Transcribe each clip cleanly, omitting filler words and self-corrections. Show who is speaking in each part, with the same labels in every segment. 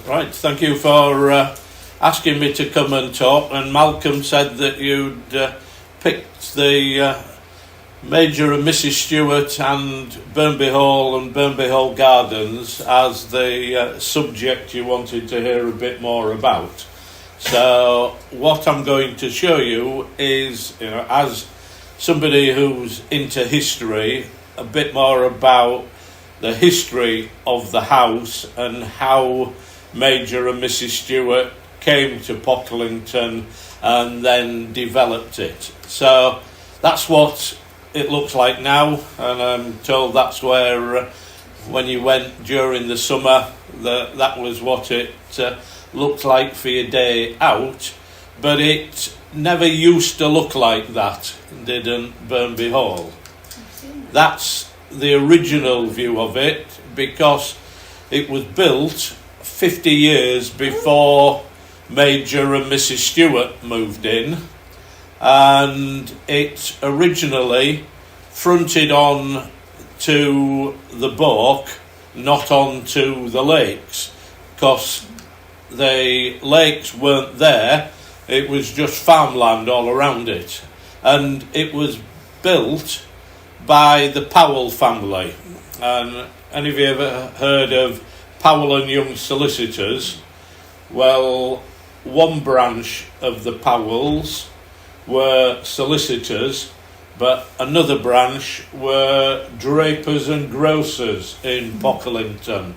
Speaker 1: Right, thank you for asking me to come and talk. And Malcolm said that you'd picked the Major and Mrs. Stewart and Burnby Hall and Burnby Hall Gardens as the subject you wanted to hear a bit more about. So what I'm going to show you is, as somebody who's into history, a bit more about the history of the house and how Major and Mrs. Stewart came to Pocklington and then developed it. So that's what it looks like now, and I'm told that's where when you went during the summer that was what it looked like for your day out. But it never used to look like that, didn't Burnby Hall? That's the original view of it, because it was built 50 years before Major and Mrs. Stewart moved in, and it originally fronted on to the Bawk, not onto the lakes, because the lakes weren't there. It was just farmland all around it, and it was built by the Powell family. And any of you ever heard of Powell and Young solicitors? Well, one branch of the Powells were solicitors, but another branch were drapers and grocers in Pocklington,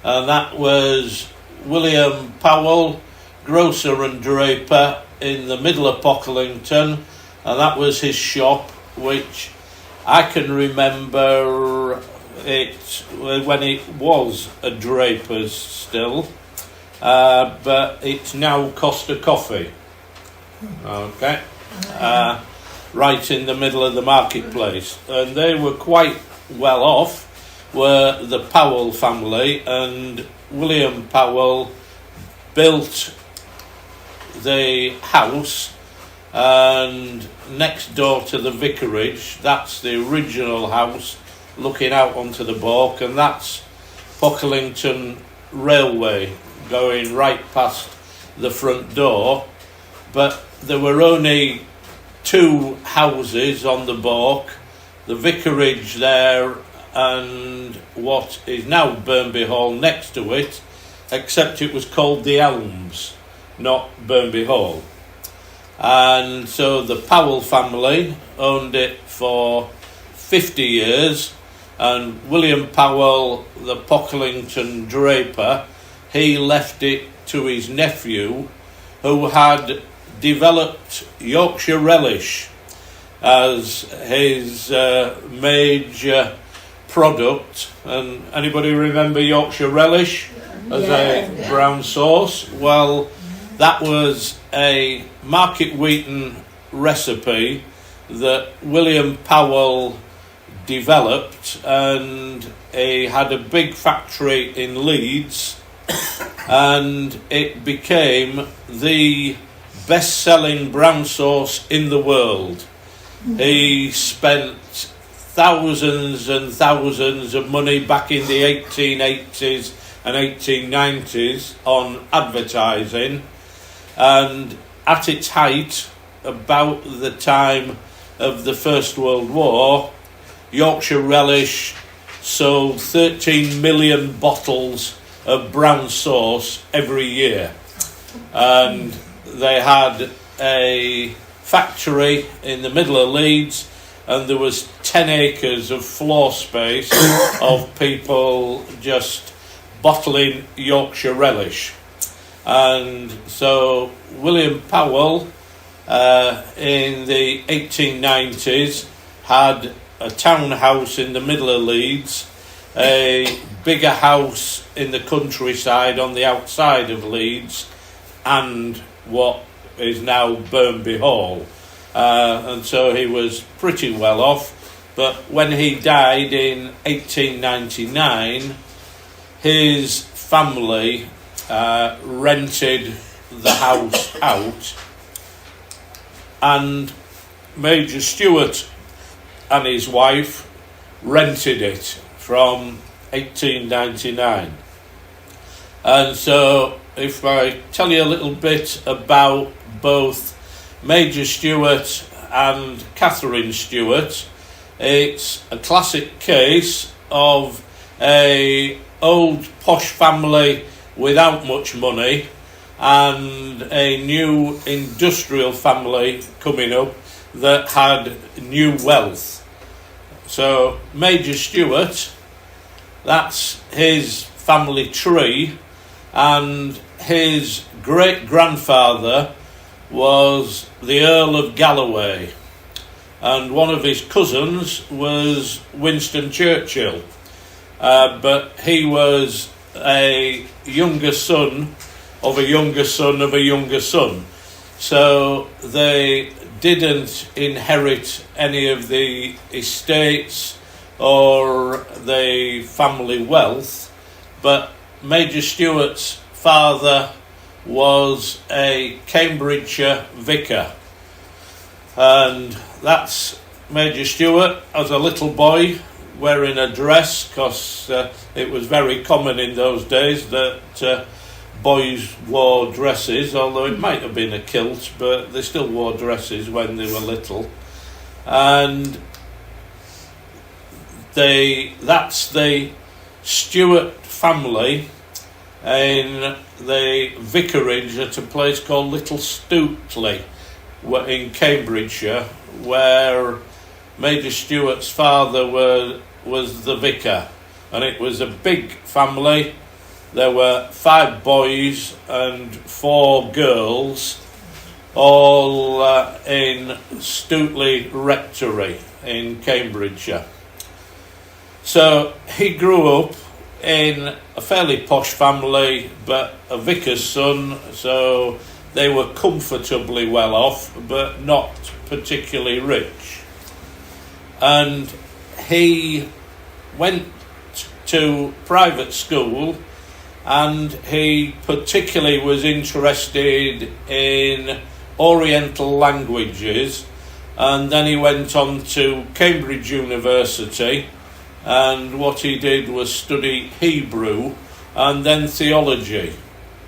Speaker 1: and that was William Powell, grocer and draper, in the middle of Pocklington, and that was his shop, which I can remember it when it was a draper's still, but it's now Costa Coffee. Okay, right in the middle of the marketplace, and they were quite well off, were the Powell family, and William Powell built the house, and next door to the vicarage, that's the original house looking out onto the Bawk, and that's Pocklington Railway going right past the front door. But there were only two houses on the Bawk, the vicarage there and what is now Burnby Hall next to it, except it was called the Elms, not Burnby Hall. And so the Powell family owned it for 50 years, and William Powell, the Pocklington draper, he left it to his nephew, who had developed Yorkshire relish as his major product. And anybody remember Yorkshire relish as a brown sauce? Well, that was a market wheaten recipe that William Powell developed, and he had a big factory in Leeds, and it became the best-selling brown sauce in the world. He spent thousands and thousands of money back in the 1880s and 1890s on advertising, and at its height, about the time of the First World War, Yorkshire relish sold 13 million bottles of brown sauce every year, and they had a factory in the middle of Leeds, and there was 10 acres of floor space of people just bottling Yorkshire relish. And so William Powell in the 1890s had a townhouse in the middle of Leeds, a bigger house in the countryside on the outside of Leeds, and what is now Burnby Hall. And so he was pretty well off. But when he died in 1899, his family rented the house out, and Major Stewart and his wife rented it from 1899. And so if I tell you a little bit about both Major Stewart and Catherine Stewart, it's a classic case of a old posh family without much money and a new industrial family coming up that had new wealth. So Major Stewart, that's his family tree, and his great-grandfather was the Earl of Galloway, and one of his cousins was Winston Churchill, but he was a younger son of a younger son of a younger son, so they didn't inherit any of the estates or the family wealth, but Major Stewart's father was a Cambridgeshire vicar, and that's Major Stewart as a little boy wearing a dress, because it was very common in those days that boys wore dresses, although it might have been a kilt, but they still wore dresses when they were little. And that's the Stewart family in the vicarage at a place called Little Stoutley in Cambridgeshire, where Major Stewart's father was the vicar, and it was a big family. There were 5 boys and 4 girls, all in Stoutley Rectory in Cambridgeshire. So he grew up in a fairly posh family, but a vicar's son, so they were comfortably well off, but not particularly rich. And he went to private school, and he particularly was interested in Oriental languages, and then he went on to Cambridge University, and what he did was study Hebrew and then theology,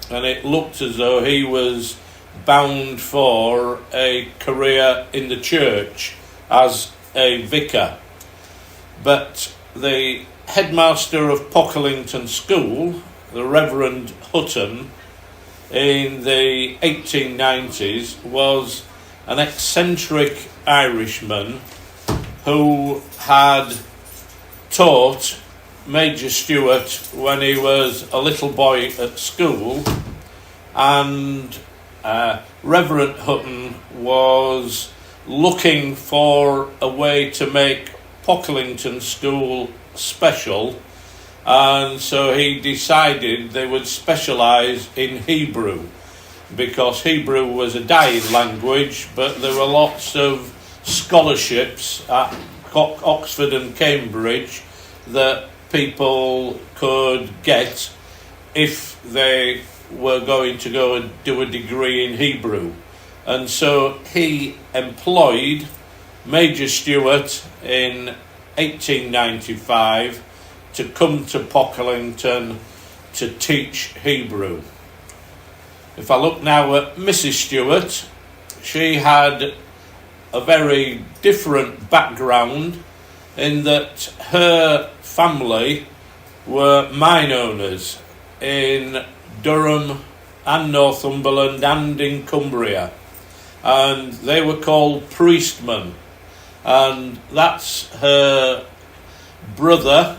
Speaker 1: and it looked as though he was bound for a career in the church as a vicar. But the headmaster of Pocklington School, the Reverend Hutton, in the 1890s was an eccentric Irishman who had taught Major Stewart when he was a little boy at school, and Reverend Hutton was looking for a way to make Pocklington School special, and so he decided they would specialise in Hebrew, because Hebrew was a dying language, but there were lots of scholarships at Oxford and Cambridge that people could get if they were going to go and do a degree in Hebrew. And so he employed Major Stewart in 1895 to come to Pocklington to teach Hebrew. If I look now at Mrs. Stewart, she had a very different background in that her family were mine owners in Durham and Northumberland and in Cumbria, and they were called priestmen, and that's her brother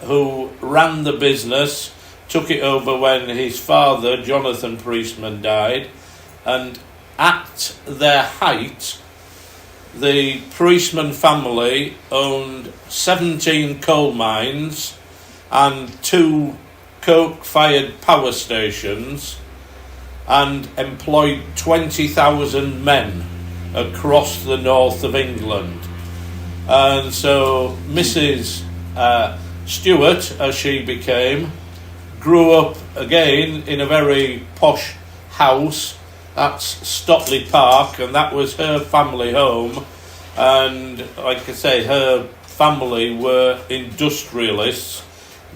Speaker 1: who ran the business, took it over when his father, Jonathan Priestman, died, and at their height, the Priestman family owned 17 coal mines and 2 coke-fired power stations and employed 20,000 men across the north of England. And so Mrs. Stewart, as she became, grew up again in a very posh house. That's Stotley Park, and that was her family home. And like I say, her family were industrialists,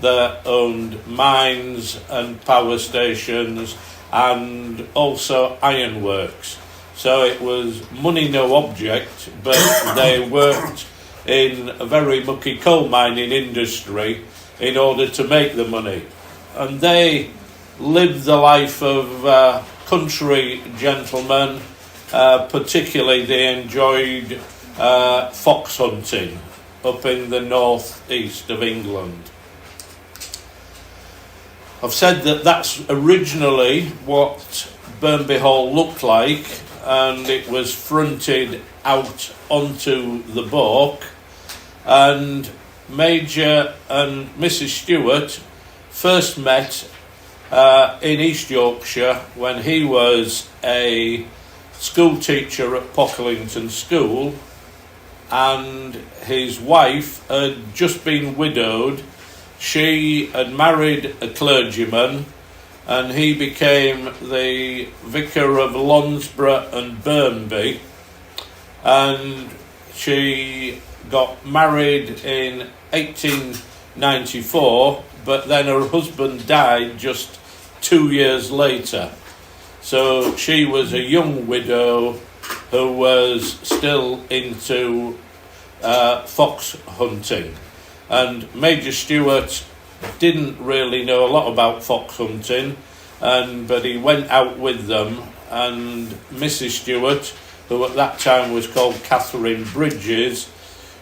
Speaker 1: that owned mines and power stations and also ironworks. So it was money no object, but they worked in a very mucky coal mining industry in order to make the money. And they lived the life of country gentlemen. Particularly they enjoyed fox hunting up in the north-east of England. I've said that that's originally what Burnby Hall looked like, and it was fronted out onto the Bawk, and Major and Mrs. Stewart first met in East Yorkshire when he was a school teacher at Pocklington School, and his wife had just been widowed. She had married a clergyman, and he became the vicar of Lonsborough and Burnby, and she got married in 1894, but then her husband died just 2 years later. So she was a young widow who was still into fox hunting. And Major Stewart didn't really know a lot about fox hunting, but he went out with them, and Mrs. Stewart, who at that time was called Catherine Bridges,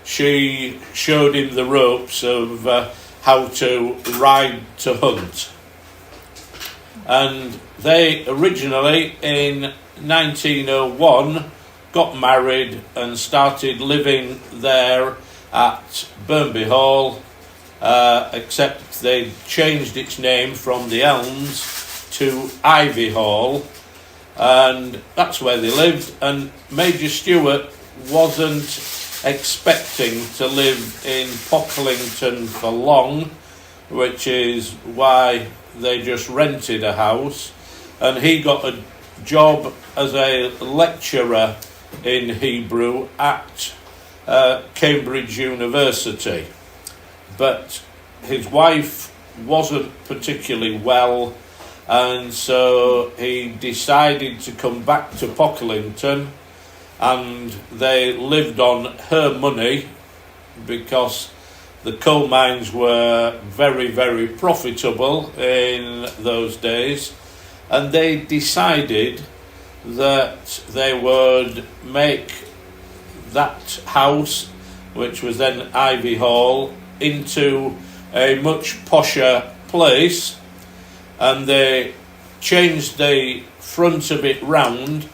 Speaker 1: she showed him the ropes of how to ride to hunt. And they originally, in 1901, got married and started living there at Burnby Hall, except they changed its name from the Elms to Ivy Hall, and that's where they lived. And Major Stewart wasn't expecting to live in Pocklington for long, which is why they just rented a house, and he got a job as a lecturer in Hebrew at Cambridge University. But his wife wasn't particularly well, and so he decided to come back to Pocklington, and they lived on her money because the coal mines were very, very profitable in those days, and they decided that they would make that house, which was then Ivy Hall, into a much posher place, and they changed the front of it round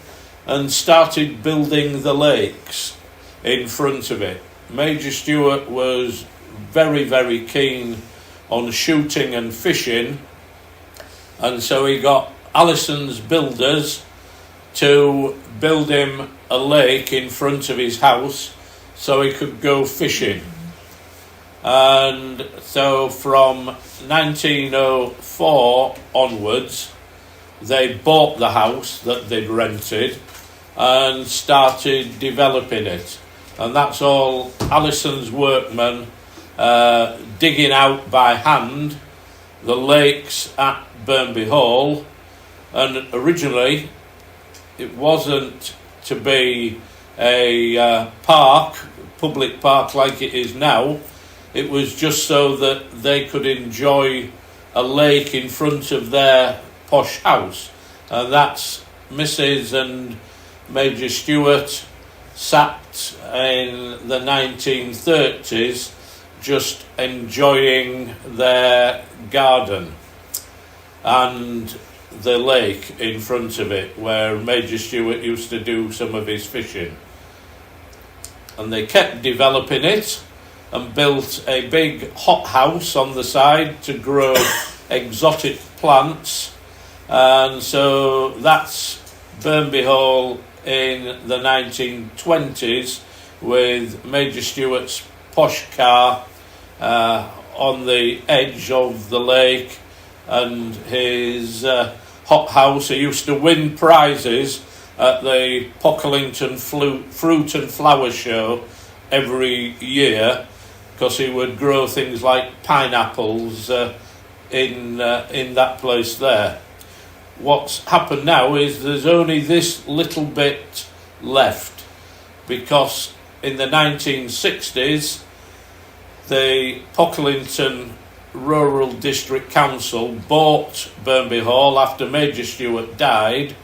Speaker 1: and started building the lakes in front of it. Major Stewart was very, very keen on shooting and fishing, and so he got Allison's Builders to build him a lake in front of his house so he could go fishing. And so from 1904 onwards, they bought the house that they'd rented and started developing it. And that's all Allison's workmen digging out by hand the lakes at Burnby Hall. And originally it wasn't to be a public park like it is now. It was just so that they could enjoy a lake in front of their posh house. And that's Mrs. and Major Stewart sat in the 1930s just enjoying their garden and the lake in front of it where Major Stewart used to do some of his fishing. And they kept developing it and built a big hothouse on the side to grow exotic plants. And so that's Burnby Hall in the 1920s, with Major Stewart's posh car on the edge of the lake and his hothouse. He used to win prizes at the Pocklington Fruit and Flower Show every year, because he would grow things like pineapples in that place there. What's happened now is there's only this little bit left, because in the 1960s the Pocklington Rural District Council bought Burnby Hall after Major Stewart died,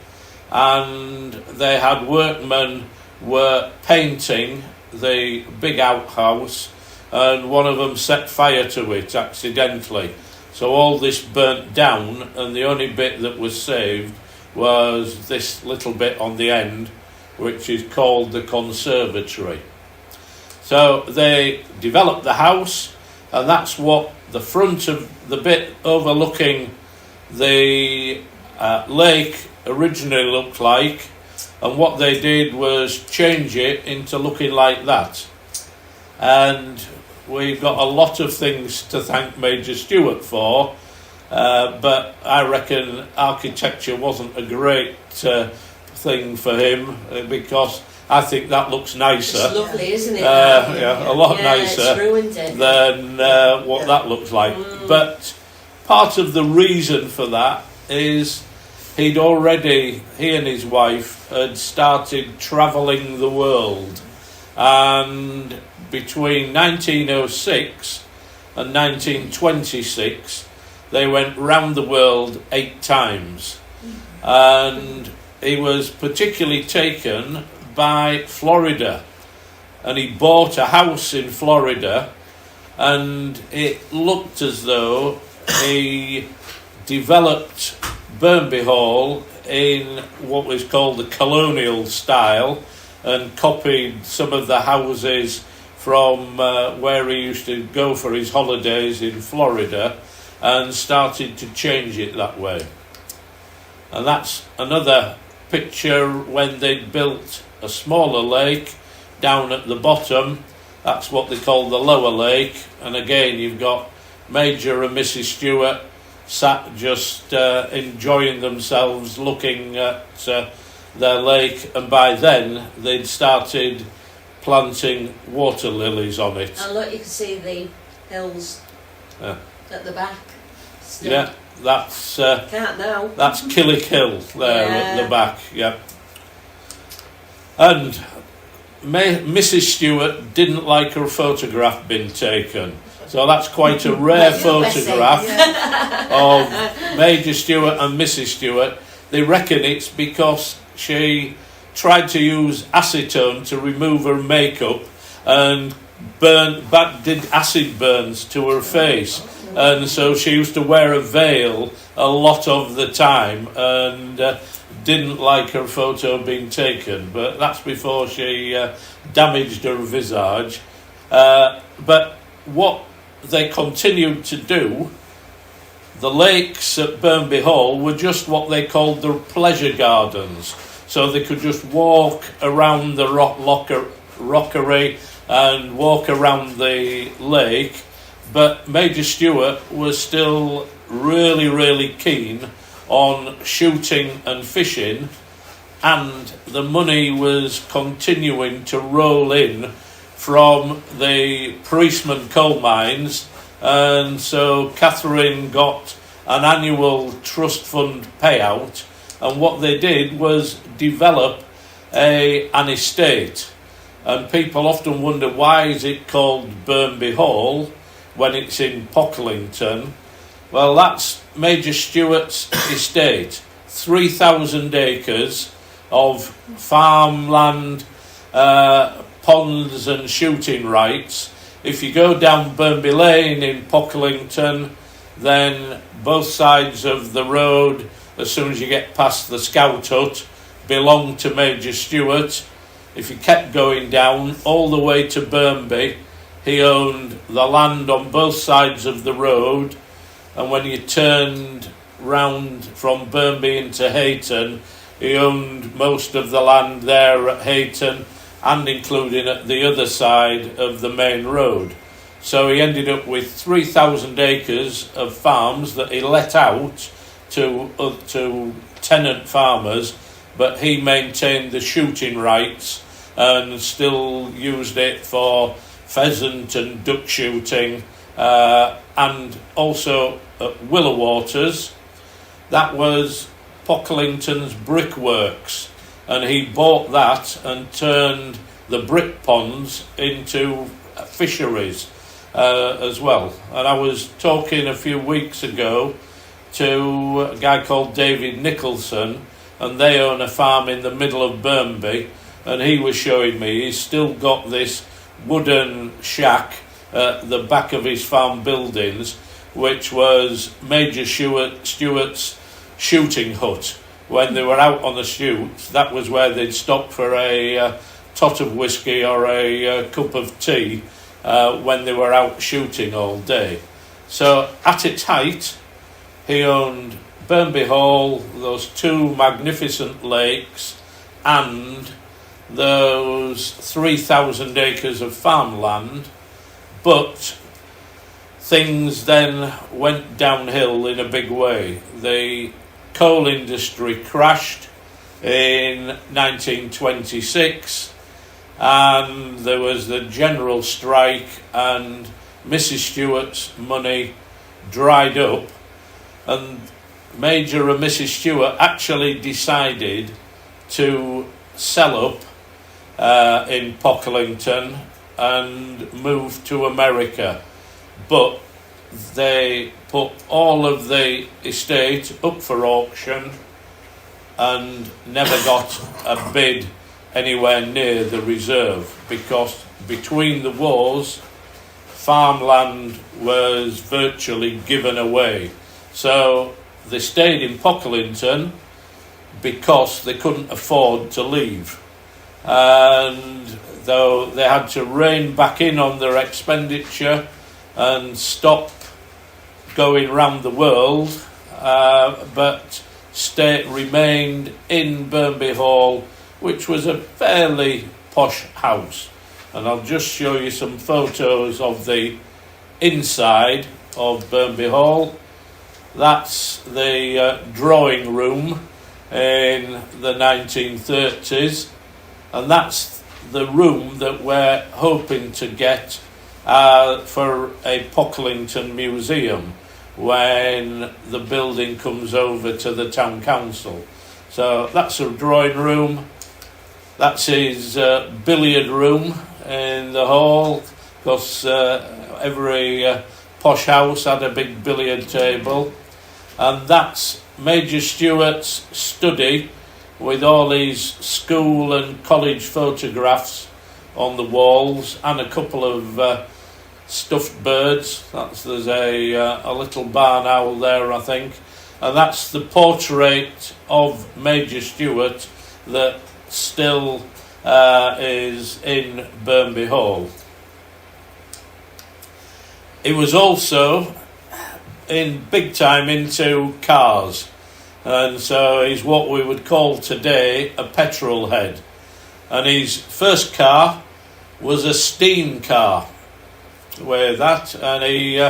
Speaker 1: and they had workmen were painting the big outhouse, and one of them set fire to it accidentally. So all this burnt down, and the only bit that was saved was this little bit on the end, which is called the conservatory. So they developed the house, and that's what the front of the bit overlooking the lake originally looked like, and what they did was change it into looking like that. And we've got a lot of things to thank Major Stewart for, but I reckon architecture wasn't a great thing for him, because I think that looks nicer.
Speaker 2: It's lovely, isn't it?
Speaker 1: A lot nicer
Speaker 2: it's ruined it.
Speaker 1: than what that looks like. But part of the reason for that is he and his wife had started travelling the world, and between 1906 and 1926 they went round the world 8 times, and he was particularly taken by Florida, and he bought a house in Florida, and it looked as though he developed Burnby Hall in what was called the colonial style, and copied some of the houses from where he used to go for his holidays in Florida, and started to change it that way. And that's another picture when they built a smaller lake down at the bottom. That's what they call the lower lake, and again you've got Major and Mrs. Stewart sat just enjoying themselves looking at their lake, and by then they'd started planting water lilies on it.
Speaker 2: And look, you can see the hills at the back. Still.
Speaker 1: Yeah, that's
Speaker 2: Can't now.
Speaker 1: that's Killick Hill there at the back. Yeah, and Mrs. Stewart didn't like her photograph being taken, so that's quite a rare photograph of Major Stewart and Mrs. Stewart. They reckon it's because she tried to use acetone to remove her makeup and did acid burns to her face, and so she used to wear a veil a lot of the time, and didn't like her photo being taken, but that's before she damaged her visage. But what they continued to do, the lakes at Burnby Hall were just what they called the pleasure gardens, so they could just walk around the rockery and walk around the lake. But Major Stewart was still really, really keen on shooting and fishing, and the money was continuing to roll in from the Priestman coal mines, and so Catherine got an annual trust fund payout, and what they did was develop an estate. And people often wonder, why is it called Burnby Hall when it's in Pocklington? Well, that's Major Stewart's estate, 3,000 acres of farmland, ponds and shooting rights. If you go down Burnby Lane in Pocklington, then both sides of the road, as soon as you get past the Scout Hut, belong to Major Stewart. If you kept going down all the way to Burnby, he owned the land on both sides of the road, and when you turned round from Burnby into Hayton, he owned most of the land there at Hayton, and including at the other side of the main road. So he ended up with 3,000 acres of farms that he let out to tenant farmers, but he maintained the shooting rights and still used it for pheasant and duck shooting, and also at Wilberforce. That was Pocklington's brickworks, and he bought that and turned the brick ponds into fisheries as well. And I was talking a few weeks ago to a guy called David Nicholson, and they own a farm in the middle of Burnby, and he was showing me he's still got this wooden shack at the back of his farm buildings, which was Major Stewart's shooting hut. When they were out on the shoots, that was where they'd stop for a tot of whiskey or a cup of tea when they were out shooting all day. So at its height, he owned Burnby Hall, those two magnificent lakes, and those 3,000 acres of farmland. But things then went downhill in a big way. The coal industry crashed in 1926, and there was the general strike, and Mrs. Stewart's money dried up, and Major and Mrs. Stewart actually decided to sell up in Pocklington and move to America. But they put all of the estate up for auction and never got a bid anywhere near the reserve, because between the wars, farmland was virtually given away. So they stayed in Pocklington because they couldn't afford to leave. And though they had to rein back in on their expenditure and stop going round the world, but remained in Burnby Hall, which was a fairly posh house. And I'll just show you some photos of the inside of Burnby Hall. That's the drawing room in the 1930s, and that's the room that we're hoping to get for a Pocklington museum when the building comes over to the town council. So that's a drawing room. That's his billiard room in the hall, because every posh house had a big billiard table. And that's Major Stewart's study, with all his school and college photographs on the walls, and a couple of stuffed birds. There's a little barn owl there, I think. And that's the portrait of Major Stewart that still is in Burnby Hall. He was also big time into cars, and so he's what we would call today a petrol head. And his first car was a steam car with that, and he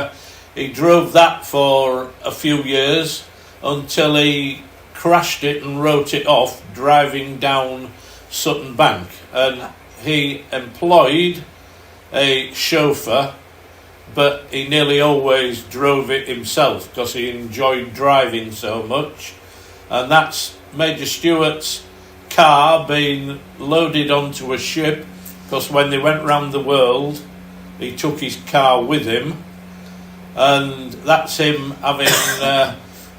Speaker 1: drove that for a few years until he crashed it and wrote it off driving down Sutton Bank. And he employed a chauffeur, but he nearly always drove it himself because he enjoyed driving so much. And that's Major Stewart's car being loaded onto a ship, because when they went round the world, he took his car with him. And that's him having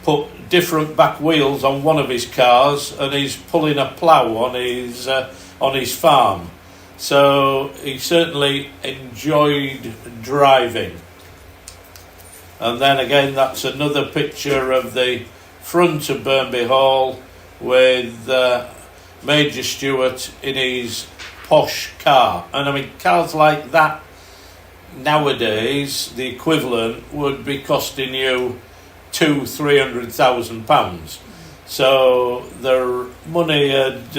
Speaker 1: put different back wheels on one of his cars, and he's pulling a plough on his farm. So he certainly enjoyed driving. And then again, that's another picture of the front of Burnby Hall with Major Stewart in his posh car. And I mean, cars like that nowadays, the equivalent would be costing you £200,000-300,000. So their money had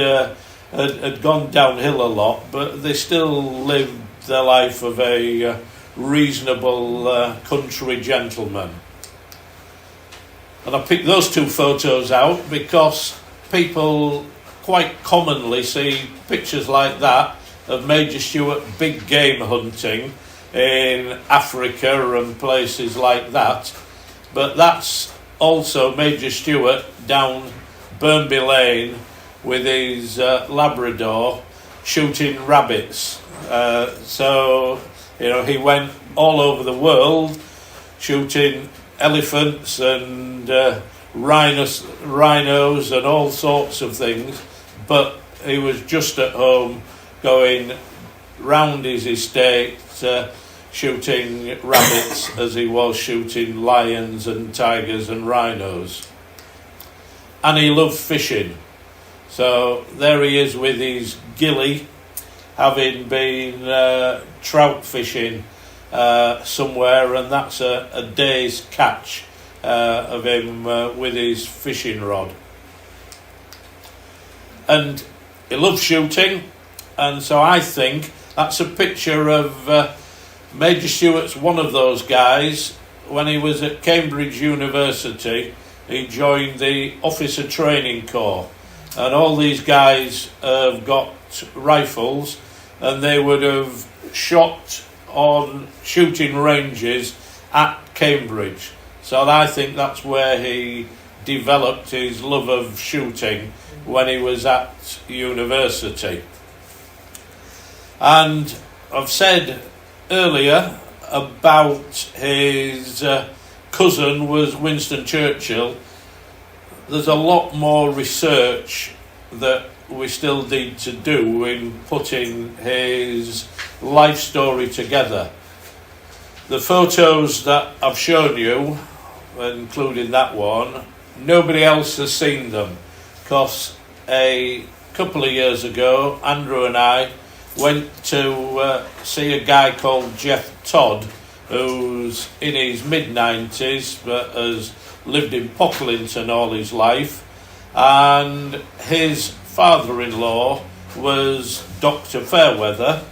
Speaker 1: gone downhill a lot, but they still lived the life of a reasonable country gentleman. And I picked those two photos out because people quite commonly see pictures like that of Major Stewart big game hunting in Africa and places like that, but that's also Major Stewart down Burnby Lane with his Labrador shooting rabbits. So, he went all over the world shooting elephants and rhinos and all sorts of things, but he was just at home going round his estate shooting rabbits as he was shooting lions and tigers and rhinos. And he loved fishing. So there he is with his gilly, having been trout fishing somewhere, and that's a day's catch of him with his fishing rod. And he loved shooting, and so I think that's a picture of Major Stewart's one of those guys. When he was at Cambridge University, he joined the Officer Training Corps, and all these guys have got rifles, and they would have shot on shooting ranges at Cambridge. So I think that's where he developed his love of shooting when he was at university. And I've said earlier about his cousin was Winston Churchill. There's a lot more research that we still need to do in putting his life story together. The photos that I've shown you, including that one, nobody else has seen them, because a couple of years ago, Andrew and I went to see a guy called Geoff Todd, who's in his mid-90s but has lived in Pocklington all his life, and his father-in-law was Dr. Fairweather,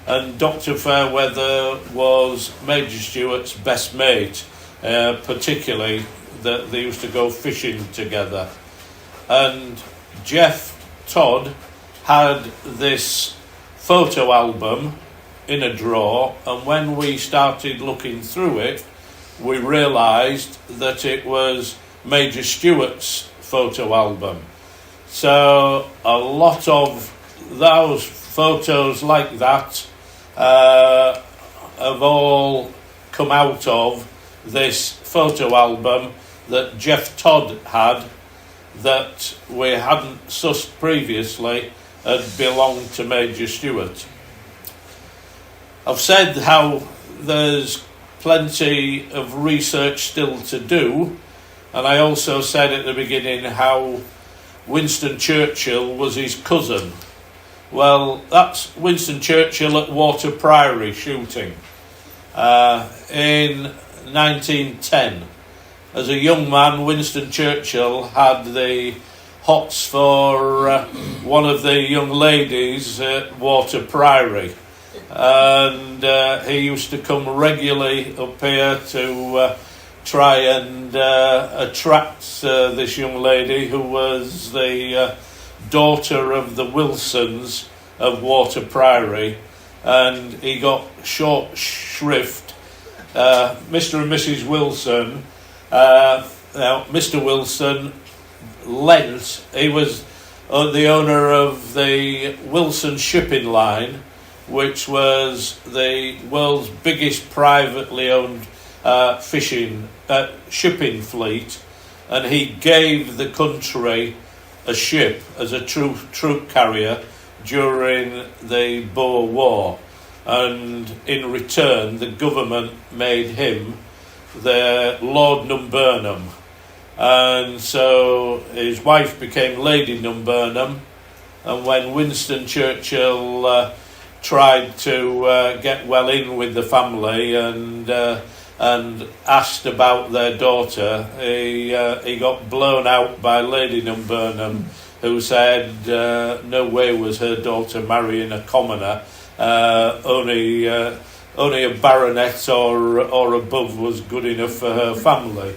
Speaker 1: and Dr. Fairweather was Major Stewart's best mate, particularly that they used to go fishing together. And Geoff Todd had this photo album in a drawer, and when we started looking through it, we realised that it was Major Stewart's photo album. So a lot of those photos like that have all come out of this photo album that Geoff Todd had, that we hadn't sussed previously had belonged to Major Stewart. I've said how there's plenty of research still to do, and I also said at the beginning how Winston Churchill was his cousin. Well, that's Winston Churchill at Water Priory shooting in 1910. As a young man, Winston Churchill had the hots for one of the young ladies at Water Priory, and he used to come regularly up here to try and attract this young lady, who was the daughter of the Wilsons of Water Priory, and he got short shrift. Mr. and Mrs. Wilson, now Mr. Wilson lent, he was the owner of the Wilson shipping line, which was the world's biggest privately owned shipping fleet, and he gave the country a ship as a troop carrier during the Boer War, and in return the government made him the Lord Numburnham, and so his wife became Lady Numburnham. And when Winston Churchill tried to get well in with the family and asked about their daughter, he got blown out by Lady Numburnham, who said no way was her daughter marrying a commoner. Only a baronet or above was good enough for her family.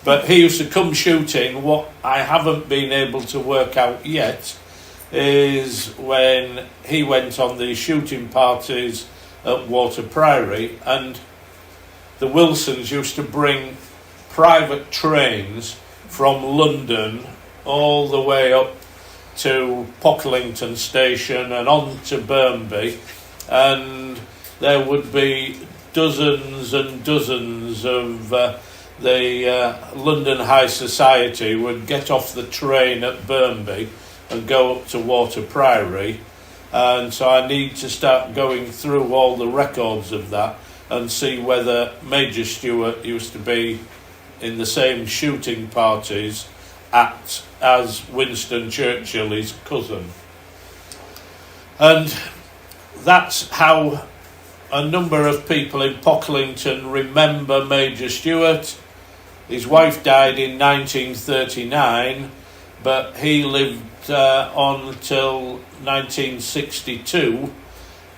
Speaker 1: But he used to come shooting. What I haven't been able to work out yet is when he went on the shooting parties at Water Priory, and the Wilsons used to bring private trains from London all the way up to Pocklington station and on to Burnby, and there would be dozens and dozens of the London High Society would get off the train at Burnby and go up to Water Priory, and so I need to start going through all the records of that and see whether Major Stewart used to be in the same shooting parties as Winston Churchill, his cousin. And that's how a number of people in Pocklington remember Major Stewart. His wife died in 1939, but he lived on till 1962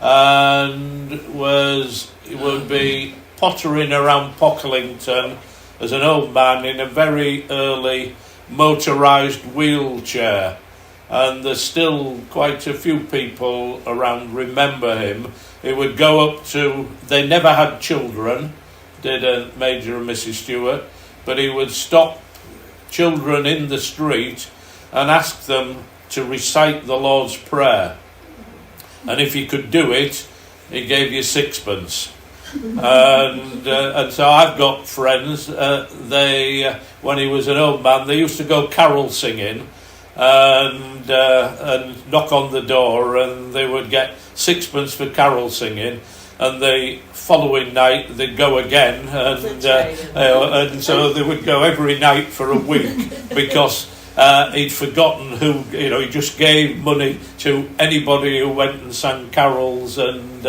Speaker 1: and would be pottering around Pocklington as an old man in a very early motorised wheelchair, and there's still quite a few people around remember him. He would go up to, they never had children, did Major and Mrs. Stewart, but he would stop children in the street and ask them to recite the Lord's Prayer, and if you could do it, he gave you sixpence. And so I've got friends, when he was an old man, they used to go carol singing and knock on the door, and they would get sixpence for carol singing, and the following night they'd go again, and so they would go every night for a week because he'd forgotten who, he just gave money to anybody who went and sang carols and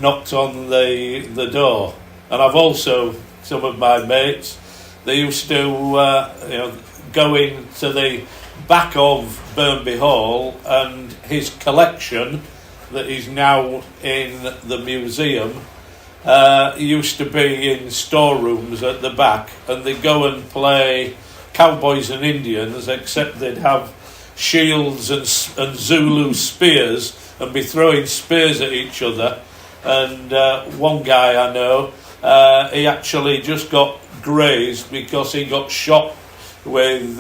Speaker 1: knocked on the door. And I've also, some of my mates, they used to go into the back of Burnby Hall, and his collection that is now in the museum used to be in storerooms at the back, and they'd go and play cowboys and Indians, except they'd have shields and Zulu spears and be throwing spears at each other. And one guy I know, he actually just got grazed because he got shot with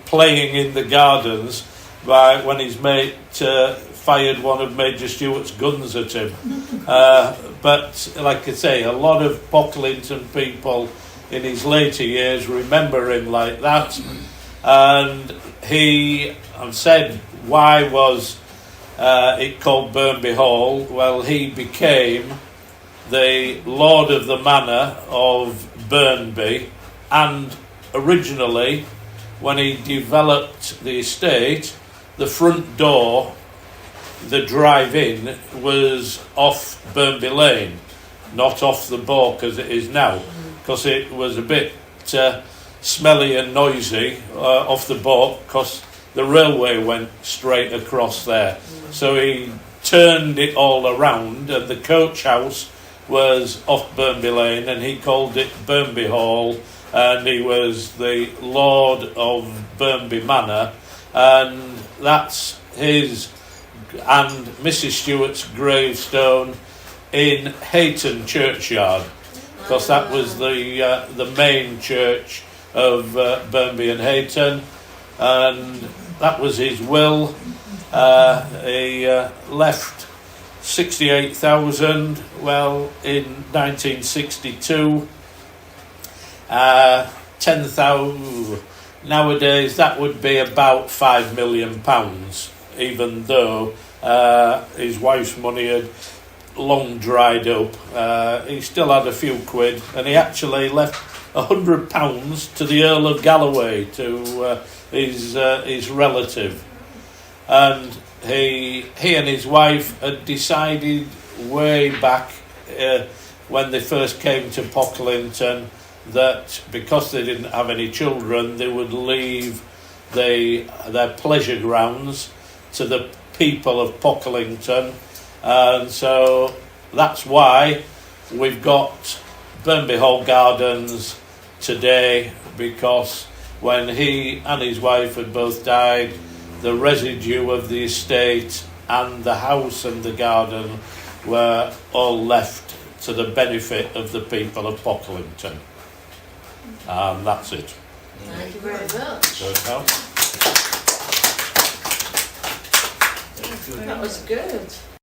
Speaker 1: playing in the gardens when his mate fired one of Major Stewart's guns at him. But like I say, a lot of Pocklington people in his later years remember him like that. And I've said, why was it called Burnby Hall? Well, he became the Lord of the Manor of Burnby, and originally, when he developed the estate, the front door, the drive-in, was off Burnby Lane, not off the Bork as it is now, because it was a bit smelly and noisy off the Bork, because the railway went straight across there. So he turned it all around, and the coach house was off Burnby Lane, and he called it Burnby Hall, and he was the Lord of Burnby Manor, and that's his and Mrs. Stewart's gravestone in Hayton churchyard, because that was the main church of Burnby and Hayton, and that was his will. He left 68,000. Well, in 1962, 10,000. Nowadays, that would be about £5 million, even though his wife's money had long dried up. He still had a few quid, and he actually left £100 to the Earl of Galloway, to his relative. And he and his wife had decided way back when they first came to Pocklington that because they didn't have any children, they would leave their pleasure grounds to the people of Pocklington, and so that's why we've got Burnby Hall Gardens today, because when he and his wife had both died, the residue of the estate and the house and the garden were all left to the benefit of the people of Pocklington. And that's it.
Speaker 2: Thank you very much.
Speaker 1: Good help.
Speaker 2: That was good.